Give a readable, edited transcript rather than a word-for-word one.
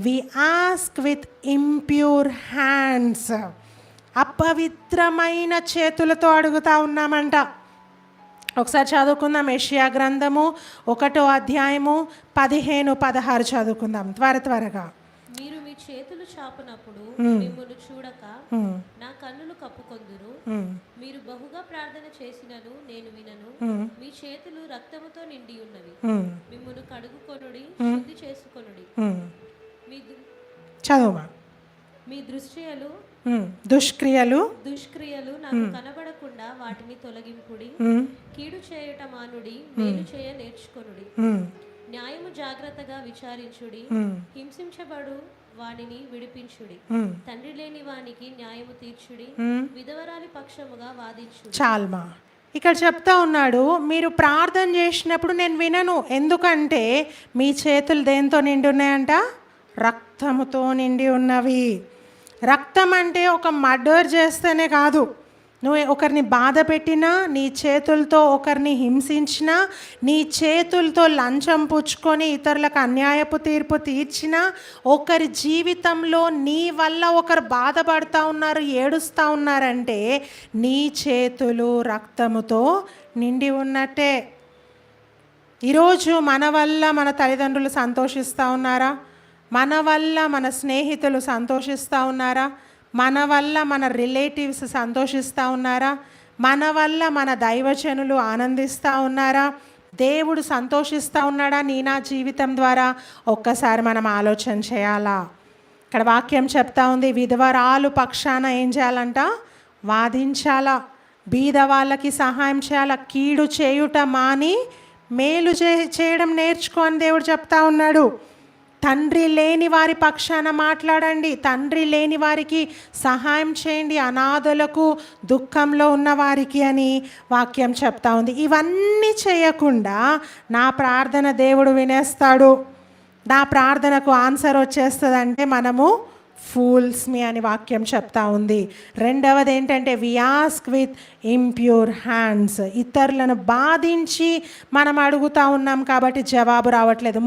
We ask with impure hands. అపవిత్రమైన చేతులతో అడుగుతా ఉన్నామంట. ఒకసారి చదువుకుందాం. యెషయా గ్రంథము 1వ అధ్యాయము 15-16 చదువుకుందాం త్వరగా. మీరు మీ చేతులు చాపునప్పుడు మిమ్మును చూడక నా కన్నులు కప్పుకొందురు. మీరు బహుగా ప్రార్థన చేసినను నేను వినను. మీ చేతులు రక్తముతో నిండి ఉన్నవి. మిమ్మును కడుగుకొనుడి, శుద్ధి చేసుకొనుడి. చదువు. మీ దుష్క్రియలు నాకు కనబడకుండా వాటిని తొలగింపుడి. కీడు చేయుట మానుడి, మేలు చేయ నేర్చుకొనుడి. న్యాయము జాగ్రత్తగా విచారించుడి. హింసించబడు వానిని విడిపించుడి. తండ్రి లేని వానికి న్యాయము తీర్చుడి. విధవరాలి పక్షముగా వాదించుడి. చాల్మా ఇక్కడ చెప్తా ఉన్నాడు, మీరు ప్రార్థన చేసినప్పుడు నేను వినను. ఎందుకంటే మీ చేతులు దేంతో నిండి ఉన్నాయంట? రక్తముతో నిండి ఉన్నవి. రక్తం అంటే ఒక మర్డర్ చేస్తేనే కాదు, నువ్వు ఒకరిని బాధ పెట్టినా, నీ చేతులతో ఒకరిని హింసించినా, నీ చేతులతో లంచం పుచ్చుకొని ఇతరులకు అన్యాయపు తీర్పు తీర్చినా, ఒకరి జీవితంలో నీ వల్ల ఒకరు బాధపడుతూ ఉన్నారు, ఏడుస్తూ ఉన్నారంటే నీ చేతులు రక్తముతో నిండి ఉన్నట్టే. ఈరోజు మన వల్ల మన తల్లిదండ్రులు సంతోషిస్తూ ఉన్నారా? మన వల్ల మన స్నేహితులు సంతోషిస్తూ ఉన్నారా? మన వల్ల మన రిలేటివ్స్ సంతోషిస్తూ ఉన్నారా? మన వల్ల మన దైవజనులు ఆనందిస్తూ ఉన్నారా? దేవుడు సంతోషిస్తూ ఉన్నాడా నా జీవితం ద్వారా? ఒక్కసారి మనం ఆలోచన చేయాలా. ఇక్కడ వాక్యం చెప్తా ఉంది, విధవరాలు పక్షాన ఏం చేయాలంట? వాదించాలా, బీద వాళ్ళకి సహాయం చేయాలా, కీడు చేయుట మాని మేలు చేయడం నేర్చుకో అని దేవుడు చెప్తా ఉన్నాడు. తండ్రి లేని వారి పక్షాన మాట్లాడండి, తండ్రి లేని వారికి సహాయం చేయండి, అనాథలకు, దుఃఖంలో ఉన్న వారికి అని వాక్యం చెప్తా ఉంది. ఇవన్నీ చేయకుండా నా ప్రార్థన దేవుడు వినేస్తాడు, నా ప్రార్థనకు ఆన్సర్ వచ్చేస్తుందంటే మనము ఫూల్స్ మీ అని వాక్యం చెప్తా ఉంది. రెండవది ఏంటంటే we ask with impure hands. ఇతరులను బాధించి మనం అడుగుతూ ఉన్నాం కాబట్టి జవాబు రావట్లేదు.